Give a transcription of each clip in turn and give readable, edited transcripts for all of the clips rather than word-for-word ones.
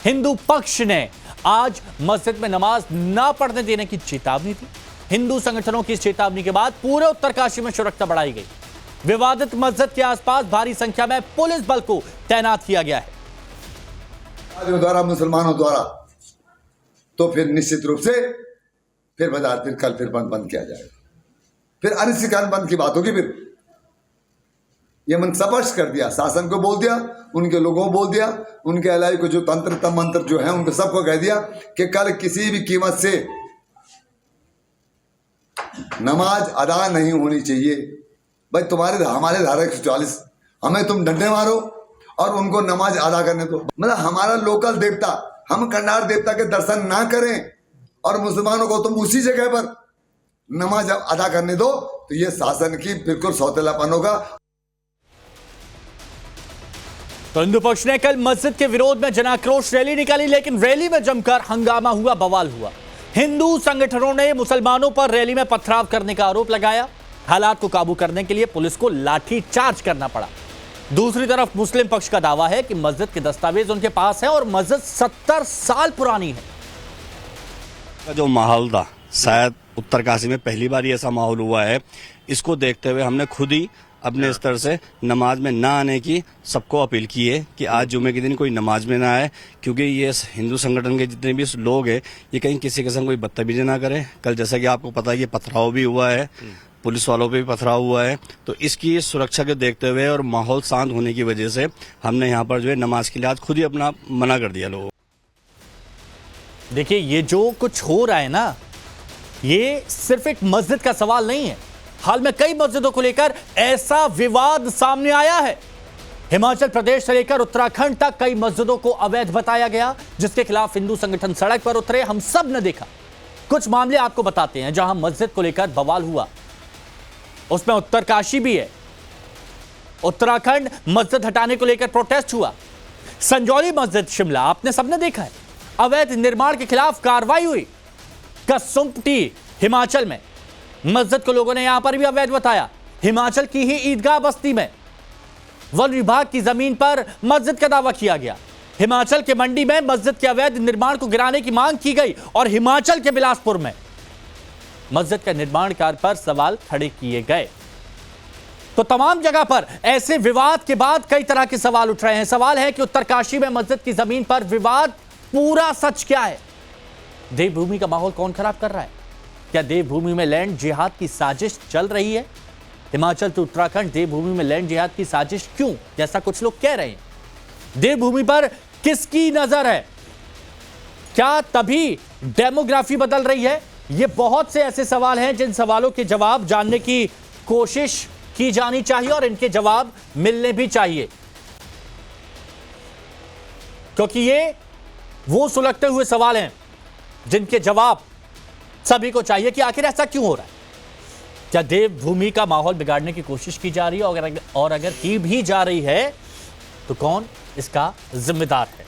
हिंदू पक्ष ने आज मस्जिद में नमाज ना पढ़ने देने की चेतावनी दी। हिंदू संगठनों की इस चेतावनी के बाद पूरे उत्तरकाशी में सुरक्षा बढ़ाई गई। विवादित मस्जिद के आसपास भारी संख्या में पुलिस बल को तैनात किया गया है। द्वारा मुसलमानों द्वारा तो फिर निश्चित रूप से फिर बाजार फिर कल फिर बंद किया जाएगा। फिर अनिश्चितकाल बंद की बात होगी। फिर ये मन स्पष्ट कर दिया, शासन को बोल दिया, उनके लोगों को बोल दिया, उनके अलाई को जो तंत्र मंत्र जो है उनको सबको कह दिया कि कल किसी भी कीमत से नमाज अदा नहीं होनी चाहिए। भाई तुम्हारे हमारे धारा 144 हमें तुम डंडे मारो और उनको नमाज अदा करने दो। मतलब हमारा लोकल देवता, हम कंडार देवता के दर्शन ना करें और मुसलमानों को तुम उसी जगह पर नमाज अदा करने दो, तो ये शासन की बिल्कुल सौतेलापन होगा। तो हिंदू पक्ष ने कल मस्जिद के विरोध में जनाक्रोश रैली निकाली, लेकिन रैली में जमकर हंगामा हुआ, बवाल हुआ। हिंदू संगठनों ने मुसलमानों पर रैली में पथराव करने का आरोप लगाया। हालात को काबू करने के लिए पुलिस को लाठी चार्ज करना पड़ा। दूसरी तरफ मुस्लिम पक्ष का दावा है कि मस्जिद के दस्तावेज उनके पास है और मस्जिद 70 साल पुरानी है। जो माहौल था, शायद उत्तरकाशी में पहली बार ऐसा माहौल हुआ है। इसको देखते हुए हमने खुद ही अपने स्तर से नमाज में ना आने की सबको अपील की है कि आज जुमे के दिन कोई नमाज में ना आए, क्योंकि ये हिंदू संगठन के जितने भी लोग हैं ये कहीं किसी के संग कोई बदतमीजी ना करें। कल जैसा कि आपको पता है ये पथराव भी हुआ है, पुलिस वालों पे भी पथराव हुआ है। तो इसकी सुरक्षा को देखते हुए और माहौल शांत होने की वजह से हमने यहाँ पर जो है नमाज के लिए आज खुद ही अपना मना कर दिया लोगों। देखिए, ये जो कुछ हो रहा है ना, ये सिर्फ एक मस्जिद का सवाल नहीं है। हाल में कई मस्जिदों को लेकर ऐसा विवाद सामने आया है। हिमाचल प्रदेश से लेकर उत्तराखंड तक कई मस्जिदों को अवैध बताया गया, जिसके खिलाफ हिंदू संगठन सड़क पर उतरे। हम सब ने देखा। कुछ मामले आपको बताते हैं जहां मस्जिद को लेकर बवाल हुआ, उसमें उत्तरकाशी भी है। उत्तराखंड मस्जिद हटाने को लेकर प्रोटेस्ट हुआ। संजौली मस्जिद शिमला आपने सबने देखा है। अवैध निर्माण के खिलाफ कार्रवाई हुई। कसुम्पटी हिमाचल में मस्जिद को लोगों ने यहां पर भी अवैध बताया। हिमाचल की ही ईदगाह बस्ती में वन विभाग की जमीन पर मस्जिद का दावा किया गया। हिमाचल के मंडी में मस्जिद के अवैध निर्माण को गिराने की मांग की गई और हिमाचल के बिलासपुर में मस्जिद के निर्माण कार्य पर सवाल खड़े किए गए। तो तमाम जगह पर ऐसे विवाद के बाद कई तरह के सवाल उठ रहे हैं। सवाल है कि उत्तरकाशी में मस्जिद की जमीन पर विवाद, पूरा सच क्या है? देवभूमि का माहौल कौन खराब कर रहा है? क्या देवभूमि में लैंड जिहाद की साजिश चल रही है? हिमाचल तो उत्तराखंड देवभूमि में लैंड जिहाद की साजिश क्यों, जैसा कुछ लोग कह रहे हैं? देवभूमि पर किसकी नजर है? क्या तभी डेमोग्राफी बदल रही है? ये बहुत से ऐसे सवाल हैं जिन सवालों के जवाब जानने की कोशिश की जानी चाहिए और इनके जवाब मिलने भी चाहिए, क्योंकि ये वो सुलगते हुए सवाल हैं जिनके जवाब सभी को चाहिए कि आखिर ऐसा क्यों हो रहा है। क्या देवभूमि का माहौल बिगाड़ने की कोशिश की जा रही है, और अगर की भी जा रही है तो कौन इसका जिम्मेदार है?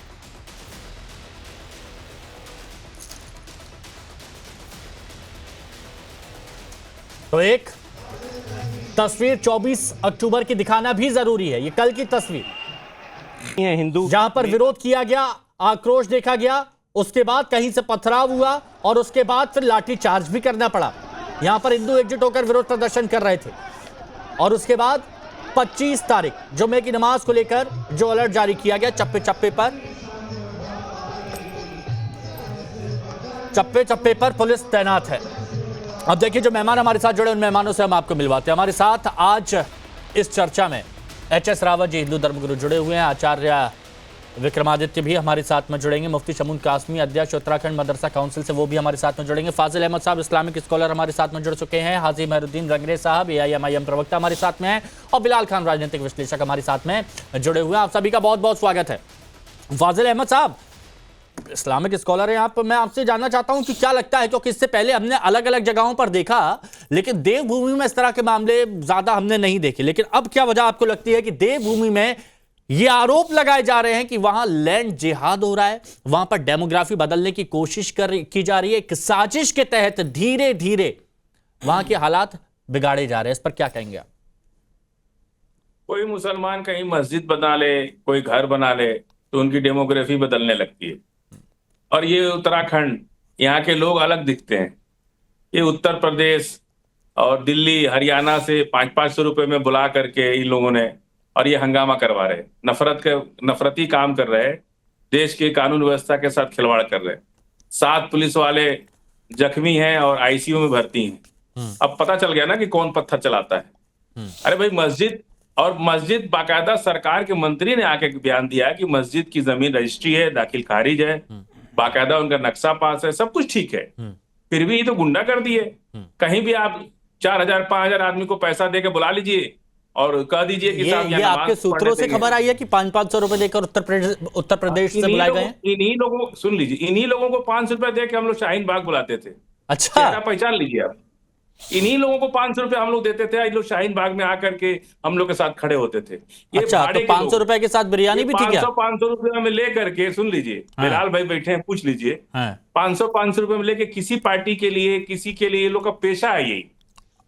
तो एक तस्वीर 24 अक्टूबर की दिखाना भी जरूरी है। ये कल की तस्वीर है हिंदू, जहां पर विरोध किया गया, आक्रोश देखा गया, उसके बाद कहीं से पथराव हुआ और उसके बाद फिर लाठी चार्ज भी करना पड़ा। यहां पर हिंदू एकजुट होकर विरोध प्रदर्शन कर रहे थे और उसके बाद 25 तारीख जुमे की नमाज को लेकर जो अलर्ट जारी किया गया, चप्पे चप्पे पर पुलिस तैनात है। अब देखिए, जो मेहमान हमारे साथ जुड़े उन मेहमानों से हम आपको मिलवाते हैं। हमारे साथ आज इस चर्चा में एच.एस. रावत जी, हिंदू धर्मगुरु, जुड़े हुए हैं। आचार्य विक्रमादित्य भी हमारे साथ में जुड़ेंगे। मुफ्ती शमून कासमी, अध्यक्ष उत्तराखंड मदरसा काउंसिल से, वो भी हमारे साथ में जुड़ेंगे। फाजिल अहमद साहब, इस्लामिक स्कॉलर, हमारे साथ में जुड़ चुके हैं। हाजी महरुद्दीन रंगरे साहब, AIMIM प्रवक्ता, हमारे साथ में हैं। और बिलाल खान, राजनीतिक विश्लेषक, हमारे साथ में जुड़े हुए हैं। आप सभी का बहुत बहुत स्वागत है। फाजिल अहमद साहब, इस्लामिक स्कॉलर हैं आप, मैं आपसे जानना चाहता हूं कि क्या लगता है, क्योंकि इससे पहले हमने अलग अलग जगहों पर देखा, लेकिन देवभूमि में इस तरह के मामले ज्यादा हमने नहीं देखे, लेकिन अब क्या वजह आपको लगती है कि देवभूमि में ये आरोप लगाए जा रहे हैं कि वहां लैंड जिहाद हो रहा है, वहां पर डेमोग्राफी बदलने की कोशिश की जा रही है, एक साजिश के तहत धीरे धीरे वहां के हालात बिगाड़े जा रहे हैं? इस पर क्या कहेंगे आप? कोई मुसलमान कहीं मस्जिद बना ले, कोई घर बना ले, तो उनकी डेमोग्राफी बदलने लगती है। और ये उत्तराखंड, यहाँ के लोग अलग दिखते हैं। ये उत्तर प्रदेश और दिल्ली हरियाणा से 500-500 रुपए में बुला करके इन लोगों ने, और ये हंगामा करवा रहे, नफरती काम कर रहे, देश की कानून व्यवस्था के साथ खिलवाड़ कर रहे। 7 पुलिस वाले जख्मी हैं और आईसीयू में भर्ती हैं। अब पता चल गया ना कि कौन पत्थर चलाता है। अरे भाई, मस्जिद बाकायदा सरकार के मंत्री ने आके बयान दिया है कि मस्जिद की जमीन रजिस्ट्री है, दाखिल खारिज है, बाकायदा उनका नक्शा पास है, सब कुछ ठीक है। फिर भी ये तो गुंडागर्दी है। कहीं भी आप 4,000-5,000 आदमी को पैसा देके बुला लीजिए और कह दीजिए कि साहब ये आपके सूत्रों से खबर आई है कि 500-500 रुपए देकर उत्तर प्रदेश से बुलाए गए हैं। इन्हीं लोगों, सुन लीजिए, इन्हीं लोगों को 500 रुपए देके हम लोग शाहीन बाग बुलाते थे। अच्छा, पहचान लीजिए आप। इन्हीं लोगों को 500 रुपए हम लोग देते थे, इन लोग शाहीन बाग में आकर के हम लोग के साथ खड़े होते थे। ये अच्छा, तो 500 रुपए के साथ बिरयानी भी थी क्या? 500 रुपए में लेकर के, सुन लीजिए, बिलाल भाई बैठे हैं, पूछ लीजिए। 500 रुपए में लेके किसी पार्टी के लिए, किसी के लिए, ये लोग का पेशा है यही।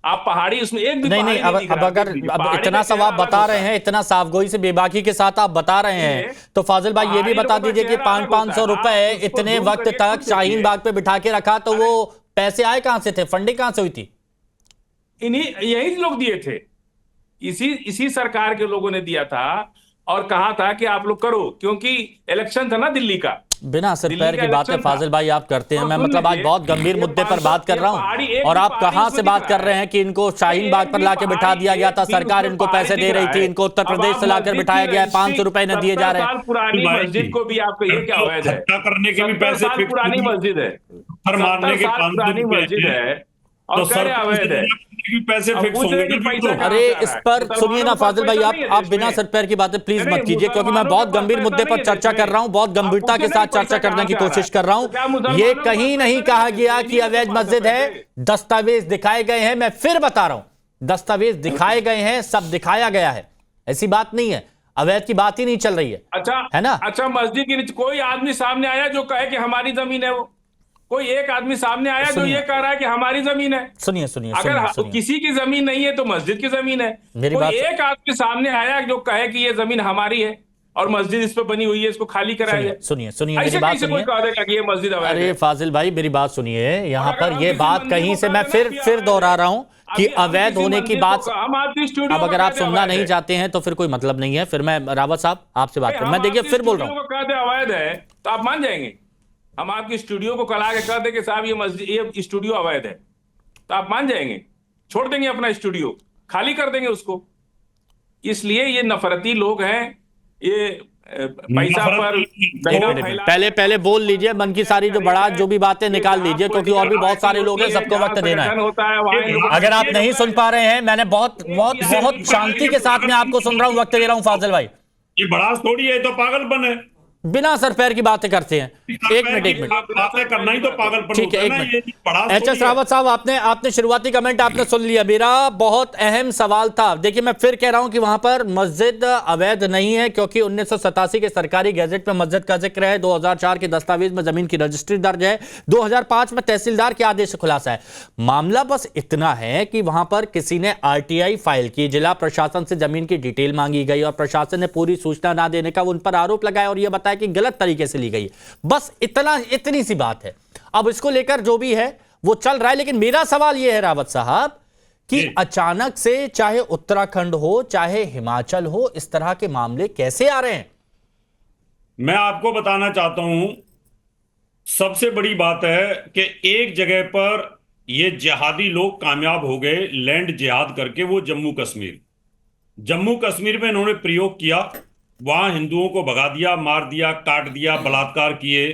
आप पहाड़ी उसमें एक भी नहीं, अब अगर इतना सब आप बता रहे हैं, इतना साफगोई से बेबाकी के साथ आप बता रहे हैं, तो फाजिल भाई ये भी बता दीजिए कि 500 रुपए इतने वक्त तक शाहीन बाग पे बिठा के रखा, तो वो पैसे आए कहां से थे? फंडिंग कहां से हुई थी? यही लोग दिए थे, इसी सरकार के लोगों ने दिया था और कहा था कि आप लोग करो, क्योंकि इलेक्शन था ना दिल्ली का। बिना सिर पैर की बातें फाजिल भाई आप करते हैं। मैं मतलब आज बहुत गंभीर मुद्दे पर बात कर रहा हूं और आप कहां से बात कर रहे हैं कि इनको शाहीन बाग पर लाके बिठा दिया गया था, सरकार इनको पैसे दे रही थी, इनको उत्तर प्रदेश से लाकर बिठाया गया है, 500 रुपए न दिए जा रहे हैं। पुरानी मस्जिद को भी आपको ये क्या अवैध है? करने के भी पैसे पुरानी मस्जिद है, पुरानी मस्जिद है और कह रहे अवैध है, पैसे फिक्स होंगे। अरे इस पर सुनिए ना फाजिल भाई, आप बिना सर पैर की बातें प्लीज मत कीजिए, क्योंकि मैं बहुत गंभीर मुद्दे पर चर्चा कर रहा हूं, बहुत गंभीरता के साथ चर्चा करने की कोशिश कर रहा हूं। ये कहीं नहीं कहा गया कि अवैध मस्जिद है, दस्तावेज दिखाए गए हैं। मैं फिर बता रहा हूं, दस्तावेज दिखाए गए हैं, सब दिखाया गया है, ऐसी बात नहीं है, अवैध की बात ही नहीं चल रही है। अच्छा है ना? अच्छा, मस्जिद के नीचे कोई आदमी सामने आया जो कहे कि हमारी जमीन है? वो कोई एक आदमी सामने आया जो ये कह रहा है कि हमारी जमीन है? सुनिए अगर किसी की जमीन नहीं है तो मस्जिद की जमीन है। कोई एक आदमी सामने आया जो कहे कि ये जमीन हमारी है और मस्जिद इस पर बनी हुई है, इसको खाली कराया जाए? सुनिए मेरी बात सुनिए। कोई कह देगा कि ये मस्जिद अवैध है? अरे फाजिल भाई मेरी बात सुनिए, यहाँ पर ये बात कहीं से मैं फिर दोहरा रहा हूँ कि अवैध होने की बात, अब अगर आप सुनना नहीं चाहते हैं तो फिर कोई मतलब नहीं है, फिर मैं रावत साहब आपसे बात करूं। मैं देखिए फिर बोल रहा हूँ, अवैध है तो आप मान जाएंगे? हम आपकी स्टूडियो को कल आके कह दे कि साहब ये स्टूडियो अवैध है, तो आप मान जाएंगे? छोड़ देंगे अपना स्टूडियो, खाली कर देंगे उसको? इसलिए ये नफरती लोग हैं, ये पैसा पर पहले बोल लीजिए, मन की सारी जो भी बातें निकाल लीजिए, क्योंकि और भी बहुत सारे लोग हैं, सबको वक्त देना है। अगर आप नहीं सुन पा रहे हैं, मैंने बहुत शांति के साथ में आपको सुन रहा हूं, वक्त दे रहा हूं फाजिल भाई। ये बड़ा थोड़ी है, तो पागलपन है। बिना सर पैर की बातें करते हैं। एक मिनट बातें करना ही तो पागलपन, ठीक है। एक मिनट एचएस रावत साहब, आपने शुरुआती कमेंट आपने सुन लिया। मेरा बहुत अहम सवाल था, देखिए मैं फिर कह रहा हूं कि वहां पर मस्जिद अवैध नहीं है, क्योंकि 1987 के सरकारी गैजेट में मस्जिद का जिक्र है, 2004 के दस्तावेज में जमीन की रजिस्ट्री दर्ज है, 2005 में तहसीलदार के आदेश से खुलासा है। मामला बस इतना है कि वहां पर किसी ने आरटीआई फाइल की, जिला प्रशासन से जमीन की डिटेल मांगी गई और प्रशासन ने पूरी सूचना ना देने का उन पर आरोप लगाया और यह बताया कि गलत तरीके से ली गई। बस इतनी सी बात है। अब इसको लेकर जो भी है वो चल रहा है, लेकिन मेरा सवाल यह है रावत साहब कि अचानक से चाहे उत्तराखंड हो चाहे हिमाचल हो, इस तरह के मामले कैसे आ रहे हैं? मैं आपको बताना चाहता हूं, सबसे बड़ी बात है कि एक जगह पर ये जिहादी लोग कामयाब हो गए लैंड जिहाद करके, वो जम्मू कश्मीर में इन्होंने प्रयोग किया, वहां हिंदुओं को भगा दिया, मार दिया, काट दिया, बलात्कार किए,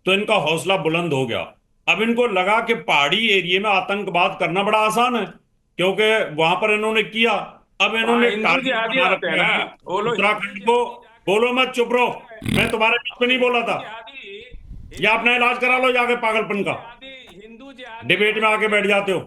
तो इनका हौसला बुलंद हो गया। अब इनको लगा कि पहाड़ी एरिया में आतंकवाद करना बड़ा आसान है, क्योंकि वहां पर इन्होंने किया। अब इन्होंने उत्तराखंड को, बोलो मत, चुप रहो, मैं तुम्हारे बीच में नहीं बोला था। या अपना इलाज करा लो जाके पागलपन का, डिबेट में आके बैठ जाते हो।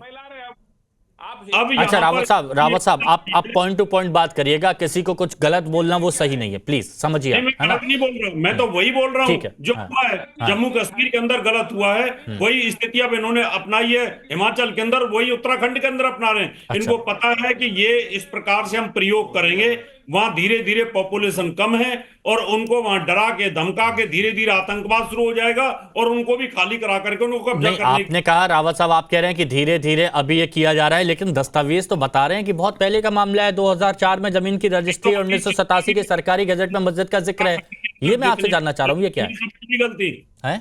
अब अच्छा रावत साहब आप पॉइंट टू पॉइंट बात करिएगा, किसी को कुछ गलत बोलना वो सही नहीं है, प्लीज समझिए। मैं गलत नहीं बोल रहा हूं, मैं तो वही बोल रहा हूं जो हुआ है जम्मू कश्मीर के अंदर गलत हुआ है, वही स्थिति अब इन्होंने अपनाई है हिमाचल के अंदर, वही उत्तराखंड के अंदर अपना रहे हैं। इनको पता है कि ये इस प्रकार से हम प्रयोग करेंगे, वहां धीरे धीरे पॉपुलेशन कम है और उनको वहां डरा के धमका के धीरे धीरे आतंकवाद शुरू हो जाएगा और उनको भी खाली करा करके उनको कब्जा नहीं, करने आपने कहा रावत साहब, आप कह रहे हैं कि धीरे धीरे अभी ये किया जा रहा है, लेकिन दस्तावेज तो बता रहे हैं कि बहुत पहले का मामला है। 2004 में जमीन की रजिस्ट्री और 1987 के सरकारी गजट में मस्जिद का जिक्र है। ये मैं आपसे जानना चाह रहा हूँ, ये क्या है? गलती है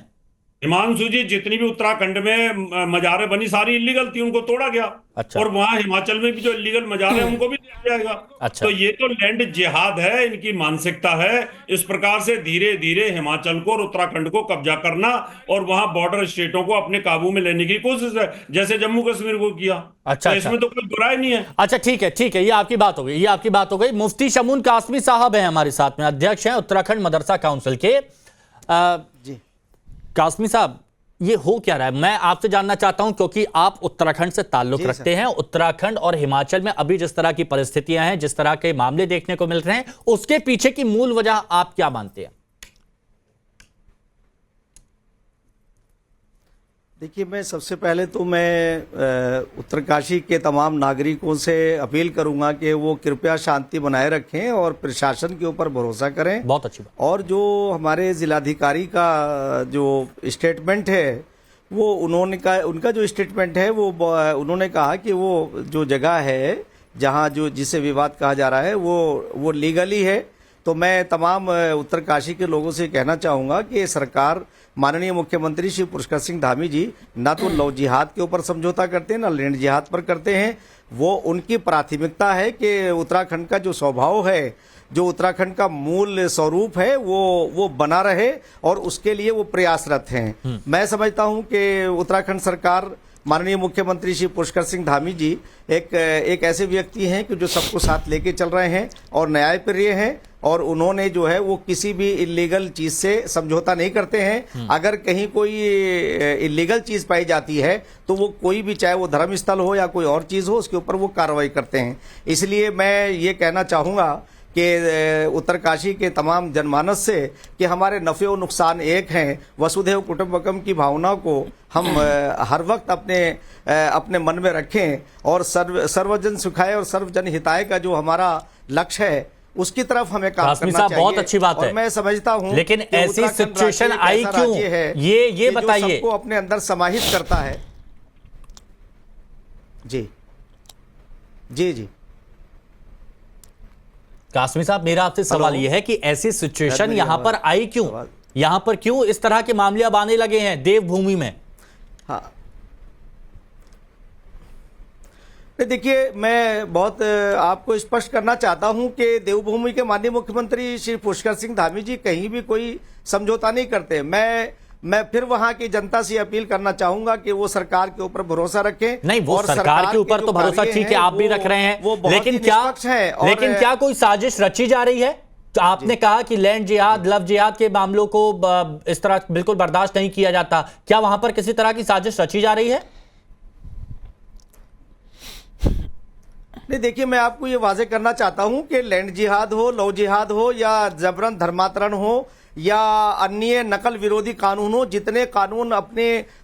हिमांशु जी, जितनी भी उत्तराखंड में मजारें बनी सारी इलीगल थी, उनको तोड़ा गया। अच्छा। और वहां हिमाचल में भी जो इलीगल मजारें उनको भी दिया जाएगा। अच्छा। तो ये तो लैंड जिहाद है, इनकी मानसिकता है। इस प्रकार से धीरे धीरे हिमाचल को और उत्तराखंड को कब्जा करना और वहां बॉर्डर स्टेटों को अपने काबू में लेने की कोशिश है, जैसे जम्मू कश्मीर को किया। अच्छा, तो इसमें तो कोई बुराई नहीं है। अच्छा, ठीक है, ये आपकी बात हो गई, ये आपकी बात हो गई। मुफ्ती शमून कासमी साहब हैं हमारे साथ में, अध्यक्ष हैं उत्तराखंड मदरसा काउंसिल के। जी कासमी साहब, ये हो क्या रहा है, मैं आपसे जानना चाहता हूं, क्योंकि आप उत्तराखंड से ताल्लुक रखते हैं। उत्तराखंड और हिमाचल में अभी जिस तरह की परिस्थितियां हैं, जिस तरह के मामले देखने को मिल रहे हैं, उसके पीछे की मूल वजह आप क्या मानते हैं? देखिए, मैं सबसे पहले तो मैं उत्तरकाशी के तमाम नागरिकों से अपील करूंगा कि वो कृपया शांति बनाए रखें और प्रशासन के ऊपर भरोसा करें। बहुत अच्छी बात। और जो हमारे जिलाधिकारी का जो स्टेटमेंट है, वो उनका जो स्टेटमेंट है, वो उन्होंने कहा कि वो जो जगह है जहां जो जिसे विवाद कहा जा रहा है वो लीगली है। तो मैं तमाम उत्तरकाशी के लोगों से कहना चाहूँगा कि सरकार, माननीय मुख्यमंत्री श्री पुष्कर सिंह धामी जी ना तो लव जिहाद के ऊपर समझौता करते हैं, ना लैंड जिहाद पर करते हैं। वो उनकी प्राथमिकता है कि उत्तराखंड का जो स्वभाव है, जो उत्तराखंड का मूल स्वरूप है, वो बना रहे और उसके लिए वो प्रयासरत हैं। मैं समझता हूँ कि उत्तराखंड सरकार, माननीय मुख्यमंत्री श्री पुष्कर सिंह धामी जी एक ऐसे व्यक्ति हैं कि जो सबको साथ लेके चल रहे हैं और न्यायप्रिय हैं, और उन्होंने जो है वो किसी भी इलीगल चीज से समझौता नहीं करते हैं। अगर कहीं कोई इलीगल चीज पाई जाती है तो वो कोई भी, चाहे वो धर्म स्थल हो या कोई और चीज हो, उसके ऊपर वो कार्रवाई करते हैं। इसलिए मैं ये कहना चाहूँगा कि उत्तरकाशी के तमाम जनमानस से कि हमारे नफ़े और नुकसान एक हैं। वसुधैव कुटुंबकम की भावना को हम हर वक्त अपने मन में रखें और सर्वजन सुखाय और सर्वजन हिताय का जो हमारा लक्ष्य है, उसकी तरफ हमें काम करना चाहिए। बहुत अच्छी बात है। और मैं समझता हूं, लेकिन ऐसी सिचुएशन आई क्यों, ये बताइए। सबको अपने अंदर समाहित करता है। जी जी जी कासमी साहब, मेरा आपसे सवाल यह है कि ऐसी सिचुएशन यहां पर आई क्यों, यहां पर क्यों इस तरह के मामले अब आने लगे हैं देवभूमि में? हाँ, देखिए, मैं बहुत आपको स्पष्ट करना चाहता हूं कि देवभूमि के माननीय मुख्यमंत्री श्री पुष्कर सिंह धामी जी कहीं भी कोई समझौता नहीं करते। मैं फिर वहां की जनता से अपील करना चाहूंगा कि वो सरकार के ऊपर भरोसा रखें। नहीं, वो सरकार के ऊपर तो भरोसा ठीक है, आप भी रख रहे हैं, लेकिन क्या कोई साजिश रची जा रही है? तो आपने कहा कि लैंड जिहाद, लव जिहाद के मामलों को इस तरह बिल्कुल बर्दाश्त नहीं किया जाता। क्या वहां पर किसी तरह की साजिश रची जा रही है? नहीं, देखिए, मैं आपको ये वाजे करना चाहता हूं कि लैंड जिहाद हो, लव जिहाद हो या जबरन धर्मांतरण हो या अन्य नकल विरोधी कानून हो, जितने कानून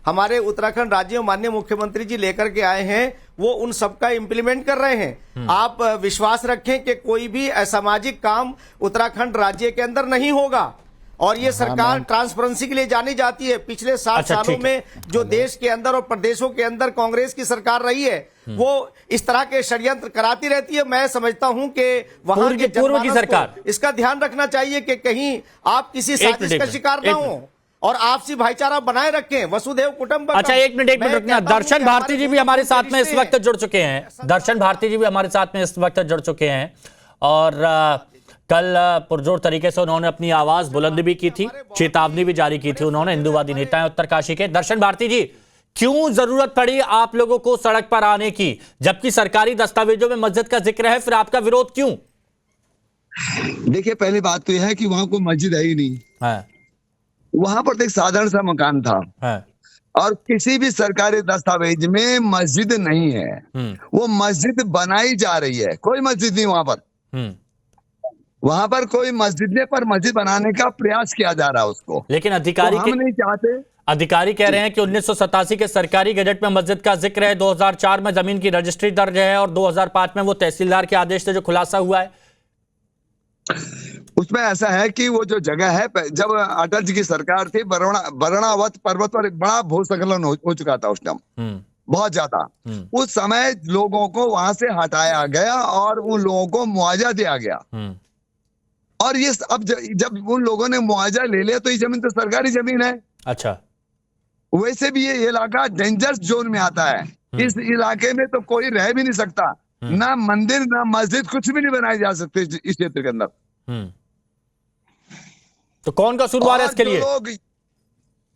हमारे उत्तराखंड राज्य माननीय मुख्यमंत्री जी लेकर के आए हैं, वो उन सबका इम्प्लीमेंट कर रहे हैं। आप विश्वास रखें कि कोई भी असामाजिक काम उत्तराखंड राज्य के अंदर नहीं होगा। और ये सरकार ट्रांसपेरेंसी के लिए जानी जाती है। पिछले 7 सालों में जो देश के अंदर और प्रदेशों के अंदर कांग्रेस की सरकार रही है, वो इस तरह के षड्यंत्र कराती रहती है। मैं समझता हूं कि वहां के पूर्व की सरकार इसका ध्यान रखना चाहिए कि कहीं आप किसी साजिश का शिकार ना हो और आपसी भाईचारा बनाए रखें। वसुधैव कुटुंबकम। अच्छा, एक मिनट रुकना। दर्शन भारती जी भी हमारे साथ में इस वक्त जुड़ चुके हैं। दर्शन भारती जी भी हमारे साथ में इस वक्त जुड़ चुके हैं और कल पुरजोर तरीके से उन्होंने अपनी आवाज बुलंद भी की थी, चेतावनी भी जारी की थी उन्होंने। हिंदूवादी नेता है उत्तरकाशी के। दर्शन भारती जी, क्यों जरूरत पड़ी आप लोगों को सड़क पर आने की, जबकि सरकारी दस्तावेजों में मस्जिद का जिक्र है? फिर आपका विरोध क्यों? देखिए, पहली बात तो यह है कि वहां कोई मस्जिद है ही नहीं है। वहां पर एक साधारण सा मकान था है। और किसी भी सरकारी दस्तावेज में मस्जिद नहीं है। वो मस्जिद बनाई जा रही है, कोई मस्जिद नहीं वहां पर। वहां पर कोई मस्जिद नहीं, पर मस्जिद बनाने का प्रयास किया जा रहा है उसको। लेकिन अधिकारी हम नहीं चाहते। अधिकारी कह रहे हैं कि 1987 के सरकारी गजट में मस्जिद का जिक्र है, 2004 में जमीन की रजिस्ट्री दर्ज है और 2005 में वो तहसीलदार के आदेश से जो खुलासा हुआ है। उसमें ऐसा है कि वो जो जगह है, जब अटल जी की सरकार थी, बरणावत पर्वत पर एक बड़ा भूस्खलन हो चुका था उस टाइम, बहुत ज्यादा। उस समय लोगों को वहां से हटाया गया और उन लोगों को मुआवजा दिया गया। और ये अब जब उन लोगों ने मुआवजा ले लिया तो ये जमीन तो सरकारी जमीन है। अच्छा, वैसे भी ये इलाका डेंजरस जोन में आता है। इस इलाके में तो कोई रह भी नहीं सकता, ना मंदिर ना मस्जिद कुछ भी नहीं बनाई जा सकते इस क्षेत्र के अंदर। तो कौन कसूरवार है इसके लिए?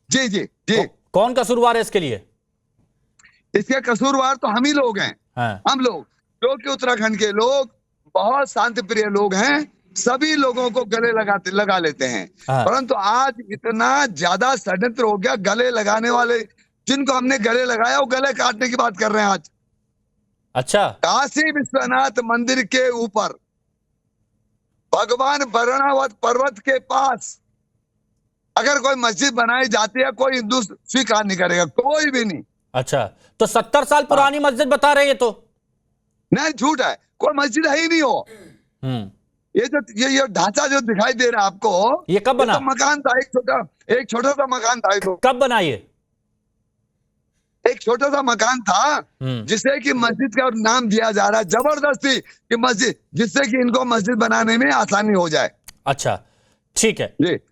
जी जी जी, कौन कसूरवार है इसके लिए? इसके कसूरवार तो हम ही लोग हैं। हम लोग जो कि उत्तराखंड के लोग बहुत शांति प्रिय लोग हैं, सभी लोगों को गले लगा लेते हैं। परंतु आज इतना ज्यादा षड्यंत्र हो गया, गले लगाने वाले जिनको हमने गले लगाया वो गले काटने की बात कर रहे हैं आज। अच्छा, काशी विश्वनाथ मंदिर के ऊपर भगवान बरणावत पर्वत के पास अगर कोई मस्जिद बनाई जाती है, कोई हिंदू स्वीकार नहीं करेगा, कोई भी नहीं। अच्छा, तो 70 साल पुरानी मस्जिद बता रहे हैं तो? नहीं, झूठ है, कोई मस्जिद है ही नहीं हो। ये जो ये ढांचा जो दिखाई दे रहा है आपको, ये कब बना? तो मकान था, एक छोटा सा मकान था। तो कब बना ये? एक छोटा सा मकान था जिसे कि मस्जिद का नाम दिया जा रहा है जबरदस्ती कि मस्जिद, जिससे कि इनको मस्जिद बनाने में आसानी हो जाए। अच्छा, ठीक है,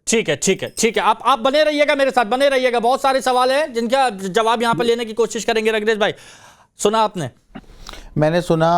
ठीक है, ठीक है, ठीक है। आप बने रहिएगा, मेरे साथ बने रहिएगा। बहुत सारे सवाल हैं जिनका जवाब यहां पर लेने की कोशिश करेंगे। रघुरेश भाई, सुना आपने? मैंने सुना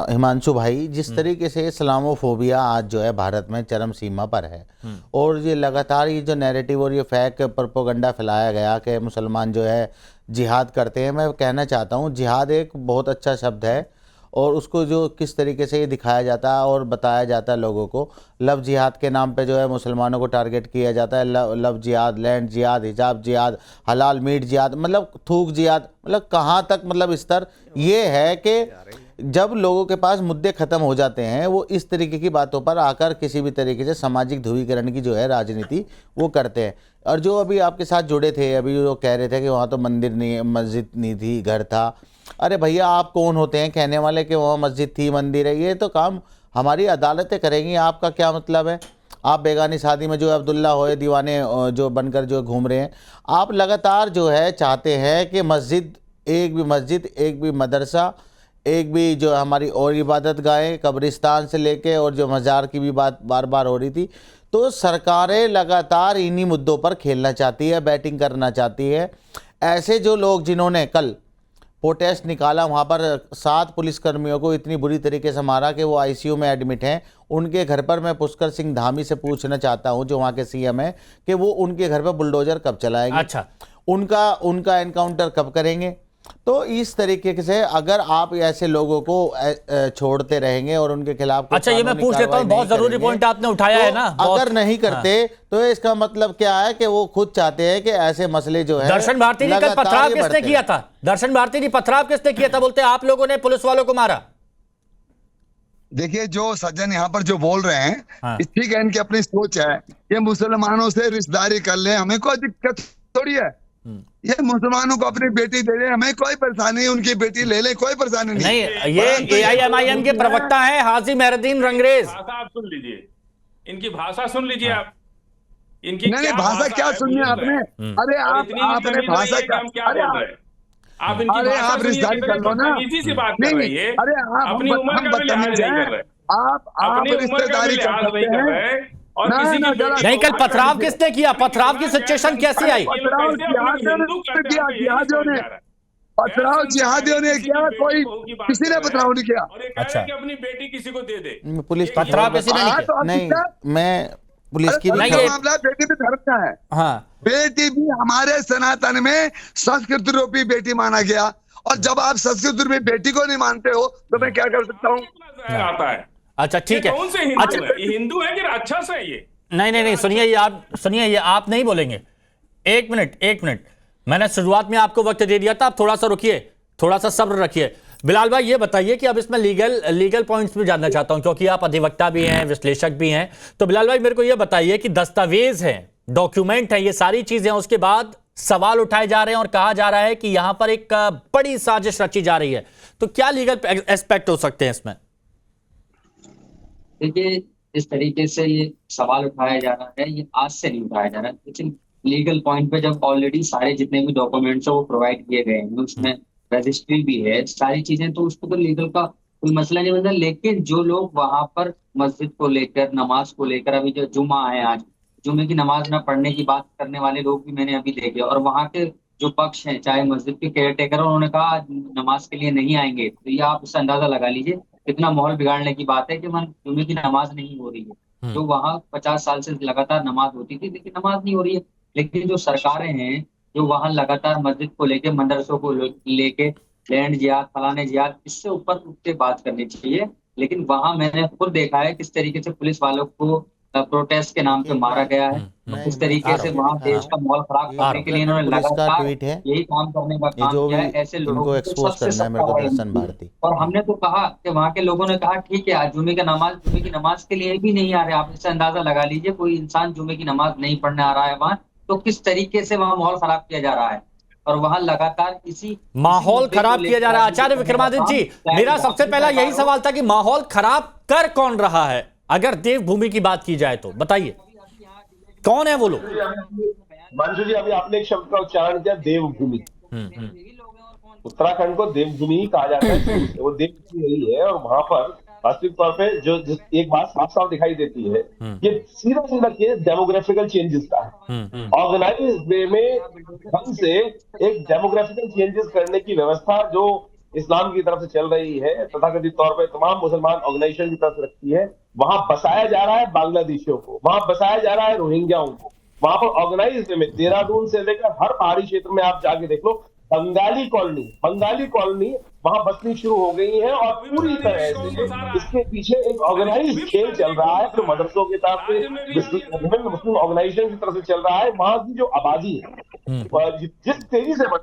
हिमांशु भाई, जिस तरीके से इस्लामोफोबिया आज जो है भारत में चरम सीमा पर है, और ये लगातार ये जो नैरेटिव और ये फेक प्रोपेगेंडा फैलाया गया कि मुसलमान जो है जिहाद करते हैं, मैं कहना चाहता हूँ जिहाद एक बहुत अच्छा शब्द है, और उसको जो किस तरीके से ये दिखाया जाता है और बताया जाता है लोगों को, लव जिहाद के नाम पे जो है मुसलमानों को टारगेट किया जाता है। लव जिहाद, लैंड जिहाद, हिजाब जिहाद, हलाल मीट जिहाद, मतलब थूक जिहाद, मतलब कहाँ तक मतलब स्तर ये है कि जब लोगों के पास मुद्दे ख़त्म हो जाते हैं वो इस तरीके की बातों पर आकर किसी भी तरीके से सामाजिक ध्रुवीकरण की जो है राजनीति वो करते हैं। और जो अभी आपके साथ जुड़े थे, अभी जो कह रहे थे कि वहाँ तो मंदिर नहीं, मस्जिद नहीं थी, घर था। अरे भैया, आप कौन होते हैं कहने वाले कि वहाँ मस्जिद थी, मंदिर है? ये तो काम हमारी अदालतें करेंगी, आपका क्या मतलब है? आप बेगानी शादी में जो अब्दुल्ला होए दीवाने जो बनकर जो घूम रहे हैं, आप लगातार जो है चाहते हैं कि मस्जिद, एक भी मदरसा, एक भी जो हमारी और इबादत गाहें, कब्रिस्तान से लेके और जो मज़ार की भी बात बार बार हो रही थी। तो सरकारें लगातार इन्हीं मुद्दों पर खेलना चाहती है, बैटिंग करना चाहती है। ऐसे जो लोग जिन्होंने कल प्रोटेस्ट निकाला, वहाँ पर 7 पुलिसकर्मियों को इतनी बुरी तरीके से मारा कि वो आईसीयू में एडमिट हैं, उनके घर पर मैं पुष्कर सिंह धामी से पूछना चाहता हूँ, जो वहाँ के सीएम हैं, कि वो उनके घर पर बुलडोजर कब चलाएंगे? अच्छा, उनका एनकाउंटर कब करेंगे? तो इस तरीके से अगर आप ऐसे लोगों को छोड़ते रहेंगे और उनके खिलाफ, अच्छा ये मैं पूछ लेता हूँ, बहुत जरूरी पॉइंट आपने उठाया है ना। अगर नहीं करते तो इसका मतलब क्या है कि वो खुद चाहते हैं कि ऐसे मसले जो है। दर्शन भारती ने कल पथराव किसने किया था? दर्शन भारती ने पथराव किसने किया था? बोलते आप लोगों ने पुलिस वालों को मारा। देखिए, जो सज्जन यहाँ पर जो बोल रहे हैं, ठीक है, इनकी अपनी सोच है, ये मुसलमानों से रिश्तेदारी कर ले, हमें कोई दिक्कत थोड़ी है। ये मुसलमानों को अपनी बेटी दे दे, हमें कोई परेशानी, उनकी बेटी ले ले, कोई परेशानी नहीं। ये AIMIM के प्रवक्ता है हाजी मेहरुद्दीन रंगरेज। भाषा आप सुन लीजिए, इनकी भाषा सुन लीजिए आप। इनकी नहीं, भाषा क्या सुननी है आपने? अरे आपने भाषा क्या? अरे आप इनकी भाषा रिश्तेदारी कर लो ना, इसी से बात कर रही है। अरे अपनी उम्र का भी लिहाज नहीं कर रहे, आप रिश्तेदारी कर सकते हैं और किसी की नहीं। कल पथराव किसने किया? पथराव की सिचुएशन कैसी आई? पथराव जिहादियों ने किया, कोई किसी ने पथराव नहीं किया। अच्छा, अपनी बेटी किसी को दे दे, पुलिस पथराव किसी ने नहीं किया? नहीं, मैं पुलिस की मामला बेटी भी धर्म का है। हाँ, बेटी भी हमारे सनातन में संस्कृत रूपी बेटी माना गया, और जब आप संस्कृत रूपी बेटी को नहीं मानते हो तो मैं क्या कर सकता हूँ? आता है। अच्छा, ठीक है। कौन से हिंदू है? ये हिंदू है कि राक्षस है? ये नहीं, सुनिए, ये आप नहीं बोलेंगे। एक मिनट, मैंने शुरुआत में आपको वक्त दे दिया था, आप थोड़ा सा रुकिए, थोड़ा सा सब्र रखिए। बिलाल भाई, ये बताइए कि अब इसमें लीगल पॉइंट्स भी जानना चाहता हूं, क्योंकि आप अधिवक्ता भी हैं, विश्लेषक भी हैं। तो बिलाल भाई, मेरे को ये बताइए कि दस्तावेज हैं, डॉक्यूमेंट है, ये सारी चीजें, उसके बाद सवाल उठाए जा रहे हैं और कहा जा रहा है कि यहां पर एक बड़ी साजिश रची जा रही है। तो क्या लीगल एस्पेक्ट हो सकते हैं इसमें? देखिए, इस तरीके से ये सवाल उठाया जा रहा है, ये आज से नहीं उठाया जा रहा है, लेकिन लीगल पॉइंट पे जब ऑलरेडी सारे जितने भी डॉक्यूमेंट्स है वो प्रोवाइड किए गए हैं, उसमें रजिस्ट्री भी है, सारी चीजें, तो उसको तो लीगल का कोई मसला नहीं बनता। लेकिन जो लोग वहां पर मस्जिद को लेकर, नमाज को लेकर, अभी जो जुमा है आज, जुमे की नमाज न पढ़ने की बात करने वाले लोग भी मैंने अभी देखे, और वहां के जो पक्ष हैं, चाहे मस्जिद के केयर टेकर, उन्होंने कहा आज नमाज के लिए नहीं आएंगे। तो ये आप उससे अंदाजा लगा लीजिए कितना माहौल बिगाड़ने की बात है कि वहां जुमे की नमाज नहीं हो रही है। जो वहां 50 साल से लगातार नमाज होती थी, लेकिन नमाज नहीं हो रही है। लेकिन जो सरकारें हैं जो वहां लगातार मस्जिद को लेके, मदरसों को लेके लैंड जिहाद, फलाने जिहाद, इससे ऊपर उठ के बात करनी चाहिए। लेकिन वहां मैंने खुद देखा है किस तरीके से पुलिस वालों को प्रोटेस्ट के नाम पे मारा गया है, इस तरीके से वहां देश का माहौल खराब करने के लिए इन्होंने लगातार यही काम करने का काम किया है। ऐसे लोगों को एक्सपोज करना है मेरे को दर्शन भारती। और हमने तो कहा कि वहां के लोगों ने कहा ठीक है, आज जुमे की नमाज के लिए भी नहीं आ रहे। आप इससे अंदाजा लगा लीजिए, कोई इंसान जुमे की नमाज नहीं पढ़ने आ रहा है वहां, तो किस तरीके से वहां माहौल खराब किया जा रहा है। और वहां लगातार इसी माहौल खराब किया जा रहा है। आचार्य विक्रमादित्य जी, मेरा सबसे पहला यही सवाल था कि माहौल खराब कर कौन रहा है? अगर देवभूमि की बात की जाए तो बताइए कौन है वो लोग? मंजू जी, अभी आपने एक शब्द का उच्चारण किया, देवभूमि। उत्तराखंड को देवभूमि ही कहा जाता है, वो देवभूमि यही है। और वहां पर वास्तविक तौर पे जो एक बात साफ साफ दिखाई देती है, ये सीधा सीधा केस डेमोग्राफिकल चेंजेस का है। ऑर्गेनाइज वे में ढंग से एक डेमोग्राफिकल चेंजेस करने की व्यवस्था जो इस्लाम की तरफ से चल रही है, तथाकथित तौर पे तमाम मुसलमान ऑर्गेनाइजेशन की तरफ से रखती है, वहां बसाया जा रहा है बांग्लादेशियों को, वहां बसाया जा रहा है रोहिंग्याओं को। वहां पर ऑर्गेनाइज वे में देहरादून से लेकर हर पहाड़ी क्षेत्र में आप जाके देख लो, बंगाली कॉलोनी वहां बसनी शुरू हो गई है। और पूरी तरह से इसके पीछे एक ऑर्गेनाइज खेल चल रहा है जो मदरसों की तरफ से, विभिन्न मुस्लिम ऑर्गेनाइजेशन की तरफ से चल रहा है। वहां की जो आबादी है जिस तेजी से बढ़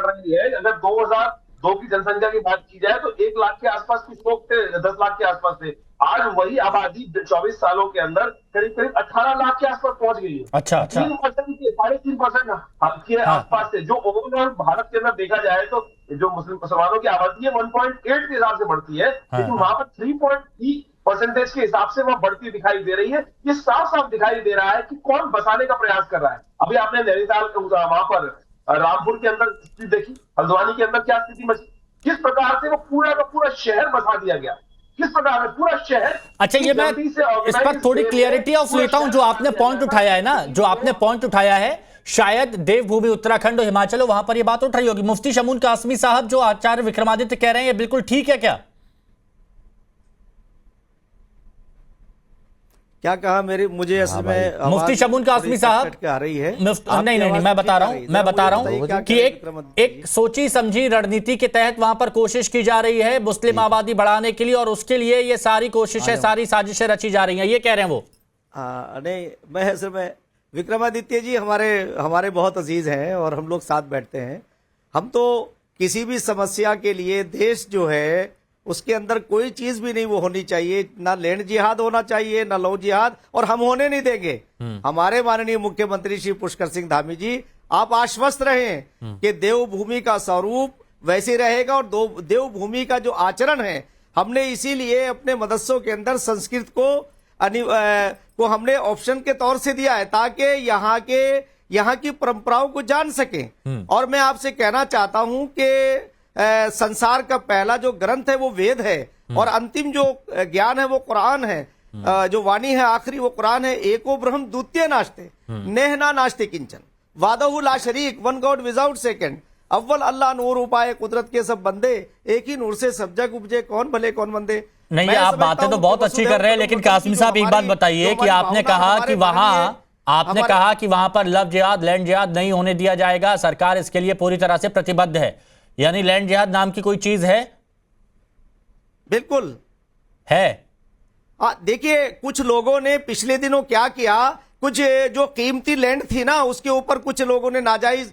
रही है, अगर 2002 की जनसंख्या की बात की जाए तो 1 लाख के आसपास कुछ लोग थे, 10 लाख के आसपास थे। आज वही आबादी 24 सालों के अंदर करीब 18 लाख के आसपास पहुंच गई है। अच्छा 3% के 3.5% के आसपास से जो ओवरऑल भारत के अंदर देखा जाए तो जो मुसलमानों की आबादी है 1.8 के हिसाब से बढ़ती है, लेकिन वहां पर 3.3% के हिसाब से वह बढ़ती दिखाई दे रही है। ये साफ साफ दिखाई दे रहा है कि कौन बसाने का प्रयास कर रहा है। अभी आपने नैनीताल वहां पर रामपुर के अंदर स्थिति देखी, हल्द्वानी के अंदर क्या स्थिति मची, किस प्रकार से वो पूरा का पूरा शहर बसा दिया गया, किस प्रकार से पूरा शहर। अच्छा, ये मैं इस पर थोड़ी क्लियरिटी ऑफ लेता हूं। जो आपने पॉइंट उठाया है ना, जो आपने पॉइंट उठाया है, शायद देवभूमि उत्तराखंड और हिमाचल वहां पर ये बात उठ रही होगी। मुफ्ती शमून कासमी साहब, जो आचार्य विक्रमादित्य कह रहे हैं, ये बिल्कुल ठीक है क्या? क्या कहा मुझे असल में मुफ्ती शमून कासमी साहब आ रही है। नहीं, मैं बता रहा हूं कि एक सोची समझी रणनीति के तहत वहां पर कोशिश की जा रही है मुस्लिम आबादी बढ़ाने के लिए, और उसके लिए ये सारी कोशिशें, सारी साजिशें रची जा रही हैं, ये कह रहे हैं वो। नहीं, मैं असल में विक्रमादित्य जी हमारे बहुत अजीज हैं और हम लोग साथ बैठते हैं। हम तो किसी भी समस्या के लिए देश जो है उसके अंदर कोई चीज भी नहीं वो होनी चाहिए, ना लैंड जिहाद होना चाहिए, ना लव जिहाद, और हम होने नहीं देंगे। हमारे माननीय मुख्यमंत्री श्री पुष्कर सिंह धामी जी, आप आश्वस्त रहें कि देवभूमि का स्वरूप वैसे रहेगा। और देवभूमि का जो आचरण है, हमने इसीलिए अपने मदरसों के अंदर संस्कृत को हमने ऑप्शन के तौर से दिया है, ताकि यहाँ की परंपराओं को जान सकें। और मैं आपसे कहना चाहता हूं कि संसार का पहला जो ग्रंथ है वो वेद है, और अंतिम जो ज्ञान है वो कुरान है। जो वाणी है आखिरी वो कुरान है। एको ब्रह्म द्वितीय नास्ते नेहना नास्ते किंचन वादहु ला शरीक, वन गॉड विदाउट सेकंड, अव्वल अल्लाह नूर उपाय कुदरत के सब बंदे, एक ही नूर से सब जग उपजे, कौन भले कौन मंदे। नहीं, आप बातें तो बहुत अच्छी कर रहे हैं, लेकिन कासमी साहब एक बात बताइए कि आपने कहा कि वहां पर लव जिहाद, लैंड जिहाद नहीं होने दिया जाएगा, सरकार इसके लिए पूरी तरह से प्रतिबद्ध है, यानी लैंड जिहाद नाम की कोई चीज है? बिल्कुल है। देखिए, कुछ लोगों ने पिछले दिनों क्या किया, कुछ जो कीमती लैंड थी ना, उसके ऊपर कुछ लोगों ने नाजायज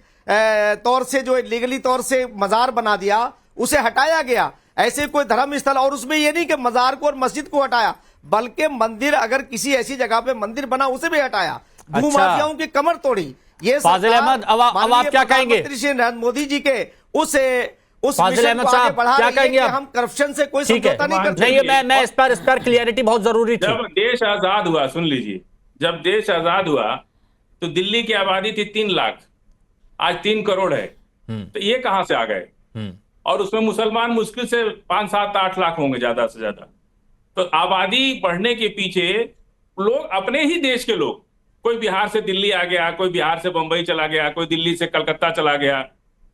तौर से, जो लीगली तौर से मजार बना दिया, उसे हटाया गया। ऐसे कोई धर्म स्थल, और उसमें ये नहीं कि मजार को और मस्जिद को हटाया, बल्कि मंदिर, अगर किसी ऐसी जगह पे मंदिर बना उसे भी हटाया। भूमाफियाओं की कमर तोड़ी। ये फाजिल अहमद, अब आप क्या कहेंगे? श्री नरेंद्र मोदी जी के उस फाजिल मिशन अहमद को आगे साहब, बढ़ा क्या रही है कहेंगे कि आप? हम करप्शन से कोई ठीक है, समझौता नहीं करते। नहीं मैं इस पर क्लियरिटी बहुत जरूरी थी। जब देश आजाद हुआ, सुन लीजिए, जब देश आजाद हुआ तो दिल्ली की आबादी थी 3 लाख, आज 3 करोड़ है। तो ये कहां से आ गए? और उसमें मुसलमान मुश्किल से 5, 7, 8 लाख होंगे ज्यादा से ज्यादा। तो आबादी बढ़ने के पीछे लोग, अपने ही देश के लोग, कोई बिहार से दिल्ली आ गया, कोई बिहार से बंबई चला गया, कोई दिल्ली से कलकत्ता चला गया।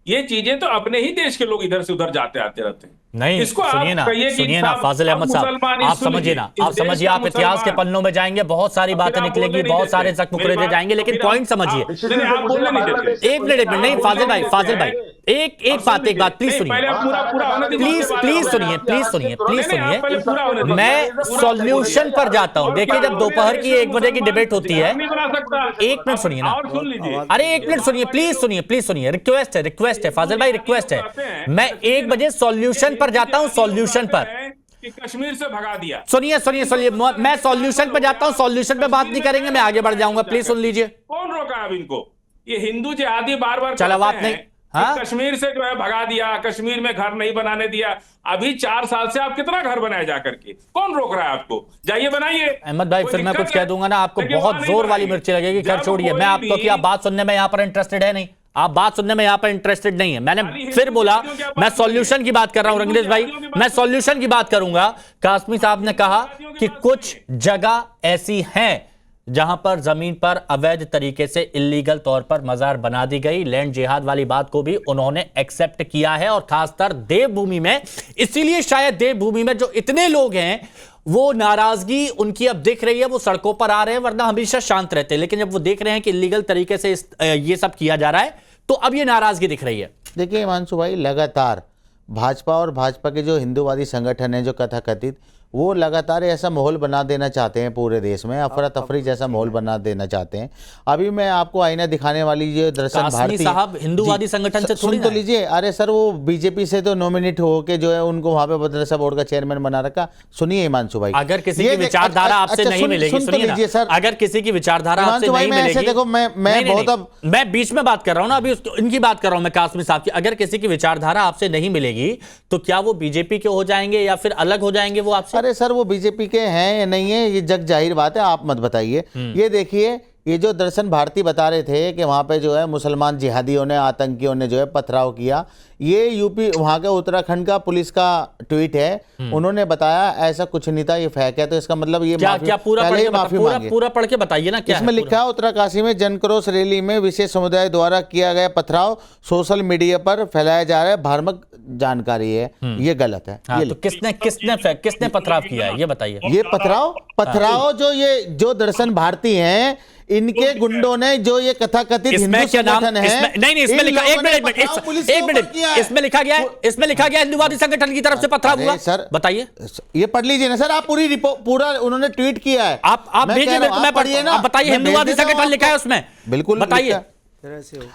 ये चीजें तो अपने ही देश के लोग इधर से उधर जाते आते रहते हैं। नहीं, इसको आप सुनिए ना, कहिए कि सुनिए ना साहब, फाजिल अहमद साहब, मुसलमान आप सुन समझिए लीजिए, ना, इस आप देश समझिए, का आप इतिहास के मुसलमान- पन्नों में जाएंगे, बहुत सारी फिर बातें आप निकलेंगी, बोलने बहुत नहीं सारे देते। जख्म कुरेदे मेरी जाएंगे, बात- लेकिन फिर पॉइंट आप- समझिए। नहीं, आप बोलने नहीं देते। एक मिनट नहीं, फाजिल भाई, एक बात प्लीज सुनिए, पहले पूरा होने दीजिए, प्लीज सुनिए, प्लीज सुनिए, प्लीज नहीं, आप पहले पूरा होने सुनिए। दीजिए। मैं सॉल्यूशन पर जाता हूं। देखिए, जब दोपहर की 1 बजे की डिबेट होती है, नहीं बना सकता। 1 मिनट सुनिए ना, और सुन लीजिए, अरे 1 मिनट सुनिए, प्लीज सुनिए, रिक्वेस्ट है फाजिल भाई, रिक्वेस्ट है। मैं 1 बजे सॉल्यूशन पर जाता हूं, सॉल्यूशन पर। कि कश्मीर से भगा दिया। सुनिए, मैं सॉल्यूशन पे जाता हूं, सॉल्यूशन पे बात नहीं करेंगे, मैं आगे बढ़ जाऊंगा, प्लीज सुन लीजिए। कौन रोका अब इनको? ये हिंदू जिहादी बार चलो, बात नहीं, हाँ? कश्मीर से जो है भगा दिया, कश्मीर में घर नहीं बनाने दिया। अभी 4 साल से आप कितना घर बनाए जा करके? कौन रोक रहा है आपको? जाइए बनाइए। अहमद भाई, फिर मैं कुछ कह दूंगा ना, आपको बहुत जोर वाली मिर्ची लगेगी। खैर छोड़िए, मैं आपको कि आप बात सुनने में यहाँ पर इंटरेस्टेड है नहीं, आप बात सुनने में यहाँ पर इंटरेस्टेड नहीं है। मैंने फिर बोला, मैं सॉल्यूशन की बात कर रहा हूं रंगरेज भाई, मैं सॉल्यूशन की बात करूंगा। कासमी साहब ने कहा कि कुछ जगह ऐसी हैं जहां पर जमीन पर अवैध तरीके से इलीगल तौर पर मजार बना दी गई। लैंड जिहाद वाली बात को भी उन्होंने एक्सेप्ट किया है, और खासकर देवभूमि में। इसीलिए शायद देवभूमि में जो इतने लोग हैं, वो नाराजगी उनकी अब दिख रही है, वो सड़कों पर आ रहे हैं, वरना हमेशा शांत रहते हैं। लेकिन जब वो देख रहे हैं कि इलीगल तरीके से ये सब किया जा रहा है, तो अब ये नाराजगी दिख रही है। देखिए हिमांशु भाई, लगातार भाजपा और भाजपा के जो हिंदूवादी संगठन है, जो कथाकथित, वो लगातार ऐसा माहौल बना देना चाहते हैं पूरे देश में, अफरा तफरी जैसा माहौल बना देना चाहते हैं। अभी मैं आपको आईना दिखाने वाली जो दर्शन भारती साहब हिंदूवादी संगठन से थोड़ी सुन तो लीजिए। अरे सर, वो बीजेपी से तो नॉमिनेट होके जो है उनको वहां पे मदरसा बोर्ड का चेयरमैन बना रखा। सुनिए हिमांशु भाई, अगर किसी की विचारधारा आपसे नहीं मिलेगी, सुनिए ना सर, अगर किसी की विचारधारा आपसे नहीं मिलेगी, देखो मैं बहुत, अब मैं बीच में बात कर रहा हूं ना, अभी इनकी बात कर रहा हूं मैं, कासमी साहब की। अगर किसी की विचारधारा आपसे नहीं मिलेगी, तो क्या वो बीजेपी के हो जाएंगे या फिर अलग हो जाएंगे वो आपसे? अरे सर, वो बीजेपी के हैं या नहीं है, ये जग जाहिर बात है, आप मत बताइए। ये देखिए, ये जो दर्शन भारती बता रहे थे कि वहां पे जो है मुसलमान जिहादियों ने, आतंकियों ने जो है पथराव किया, ये यूपी वहां का उत्तराखंड का पुलिस का ट्वीट है। उन्होंने बताया ऐसा कुछ नहीं था, ये फेक है। तो इसका मतलब ये क्या पूरा पढ़ के बताइए ना, क्या इसमें लिखा है? उत्तरकाशी में जनक्रोश रैली में विशेष समुदाय द्वारा किया गया पथराव सोशल मीडिया पर फैलाया जा रहा है भ्रामक जानकारी है, ये गलत है। हाँ, ये तो किसने पथराव किया है, ये बताइए। ये पथराव जो दर्शन भारती हैं, इनके गुंडों ने जो ये कथाकथित हिंदू संगठन है, नहीं, इसमें लिखा, एक मिनट, इसमें लिखा गया है हिंदूवादी संगठन की तरफ से पथराव हुआ। सर बताइए, ये पढ़ लीजिए ना सर, आप पूरा उन्होंने ट्वीट किया है। आप भेजिए मेरे को, मैं पढ़िए ना। बताइए, हिंदूवादी संगठन लिखा है उसमें, बिल्कुल बताइए।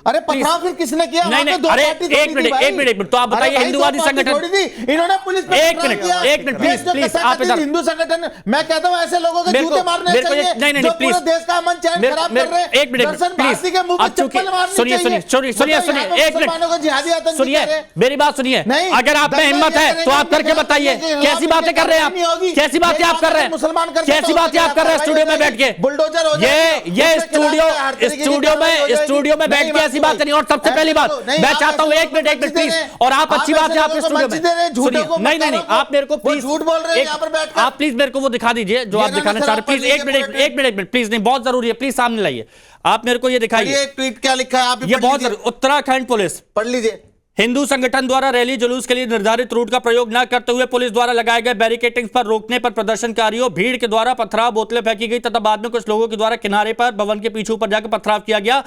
अरे पथराव फिर किसने किया? नहीं, अरे एक मिनट, तो आप बताइए, हिंदूवादी संगठन, इन्होंने पुलिस पे एक मिनट प्लीज, आप इधर, हिंदू संगठन, मैं कहता हूं ऐसे लोगों के जूते मारने चाहिए, नहीं, जो पूरे देश का अमन चैन खराब कर रहे हैं। एक मिनट प्लीज, सुनिए, एक मिनट सुनिए, मेरी बात सुनिए। अगर आप में हिम्मत है तो आप करके बताइए, कैसी बातें कर रहे हैं आप, कैसी बातें आप कर रहे हैं, कैसी बातें आप कर रहे हैं स्टूडियो में बैठ के, बुलडोजर, ये स्टूडियो में बैठ के ऐसी बात नहीं। और सबसे पहली बात, मैं चाहता हूं, एक मिनट प्लीज, और आप अच्छी बात है आपके स्टूडियो में, नहीं, आप मेरे को प्लीज झूठ बोल रहे हैं यहाँ पर बैठकर। आप प्लीज मेरे को वो दिखा दीजिए जो आप दिखाना चाह रहे हैं। प्लीज एक मिनट प्लीज, नहीं, बहुत जरूरी है, प्लीज सामने लाइए, आप मेरे को ये दिखाइए। ट्वीट क्या लिखा है, आप ये बहुत, उत्तराखंड पुलिस, पढ़ लीजिए। हिंदू संगठन द्वारा रैली जुलूस के लिए निर्धारित रूट का प्रयोग न करते हुए पुलिस द्वारा लगाए गए बैरिकेडिंग पर रोकने पर प्रदर्शनकारियों, भीड़ के द्वारा पथराव, बोतलें फेंकी गई तथा बाद में कुछ लोगों के द्वारा किनारे पर भवन के पीछे ऊपर जाकर पथराव किया गया।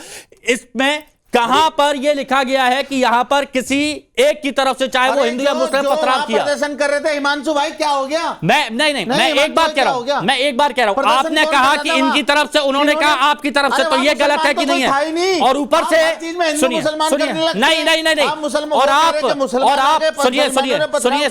इसमें कहां पर यह लिखा गया है कि यहां पर किसी एक की तरफ से, चाहे वो हिंदू या मुस्लिम, पथराव किया? प्रदर्शन कर रहे थे हिमांशु भाई, क्या हो गया? मैं एक बात कह रहा हूं, आपने कहा कि इनकी तरफ से, उन्होंने कहा आपकी तरफ से, तो ये गलत है कि नहीं है? और ऊपर से सुनिए, नहीं, और आप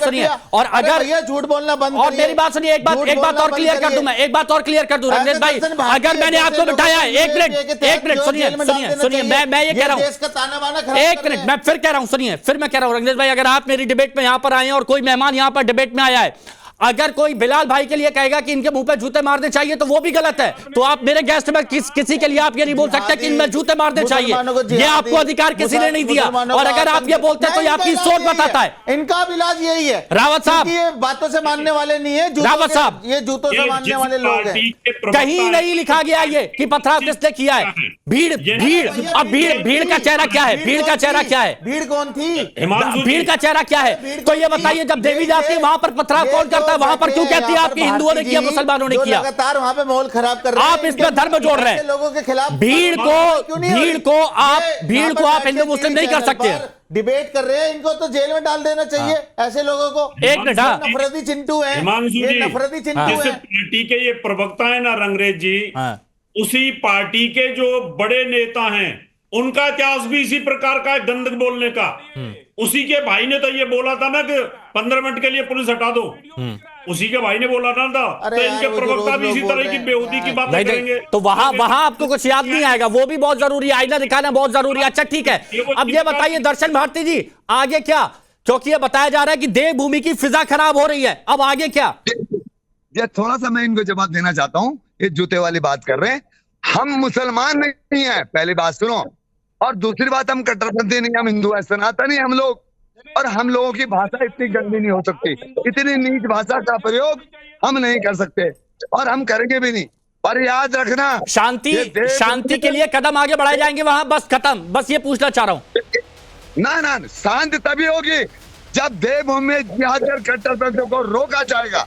सुनिए, और अगर ये झूठ बोलना बंद, और मेरी बात सुनिए, एक बात और क्लियर कर दूं मैं, एक बात और क्लियर कर दूं रंगेश भाई, अगर मैंने आपको बिठाया है, एक मिनट सुनिए, मैं ये कह रहा हूं, देश का ताना बाना खराब एक कर रहे मिनट, हैं। मैं फिर कह रहा हूं, सुनिए, फिर मैं कह रहा हूं रंगनेश भाई, अगर आप मेरी डिबेट में यहां पर आए हैं और कोई मेहमान यहां पर डिबेट में आया है, अगर कोई बिलाल भाई के लिए कहेगा कि इनके मुंह पे जूते मारने चाहिए तो वो भी गलत है। तो आप मेरे गेस्ट में किसी के लिए आप ये नहीं बोल सकते कि इनमें जूते मारने चाहिए, ये आपको अधिकार किसी ने नहीं दिया। और अगर आप ये बोलते हैं तो ये आपकी सोच बताता है। इनका भी इलाज यही है। रावत साहब, ये बातों से मानने वाले नहीं है, रावत साहब, ये जूतों से मानने वाले लोग हैं। कहीं नहीं लिखा गया ये कि पथराव किसने किया है। भीड़ अब भीड़ का चेहरा क्या है? भीड़ का चेहरा क्या है? भीड़ कौन थी? भीड़ का चेहरा क्या है? तो ये बताइए, जब देवी जाती है वहां पर पथराव कौन करता है? वहां पर क्यों कहती है आपकी हिंदुओं ने किया, मुसलमानों ने किया? लगातार वहां पे माहौल खराब कर रहे हैं। आप इसमें धर्म जोड़ रहे हैं लोगों के खिलाफ। भीड़ को आप हिंदू मुस्लिम नहीं कर सकते। डिबेट कर रहे हैं, इनको तो जेल में डाल देना चाहिए ऐसे लोगों को। एक मिनट, नफरती चिंटू है, ये नफरती चिंटू जैसे है। पार्टी के ये प्रवक्ता है ना रंगरेज जी, उसी पार्टी के जो बड़े नेता हैं उनका इतिहास भी इसी प्रकार का है, गंद बोलने का। उसी के भाई ने तो ये बोला था ना कि 15 मिनट के लिए पुलिस हटा दो, उसी के भाई ने बोला था। तो इनके प्रवक्ता भी इसी तरह की बेहूदी की बातें करेंगे। तो वहां आपको कुछ याद नहीं आएगा, वो भी बहुत जरूरी है, आईना दिखाना बहुत जरूरी है। अच्छा ठीक है, अब ये बताइए दर्शन भारती जी, आगे क्या? क्योंकि ये बताया जा रहा है कि देवभूमि की फिजा खराब हो रही है, अब आगे क्या? ये थोड़ा सा मैं इनको जवाब देना चाहता हूँ। ये जूते वाली बात कर रहे हैं, हम मुसलमान नहीं है, पहली बात सुनो। और दूसरी बात, हम कट्टरपंथी नहीं, हम हिंदू है, सनातनी हम लोग। और हम लोगों की भाषा इतनी गंदी नहीं हो सकती, इतनी नीच भाषा का प्रयोग हम नहीं कर सकते और हम करेंगे भी नहीं। पर याद रखना, शांति के लिए कदम आगे बढ़ाए जाएंगे वहां, बस खत्म, बस ये पूछना चाह रहा हूं। ना शांति तभी होगी जब देवभूमि में जिहाद और कट्टरपंथियों को रोका जाएगा।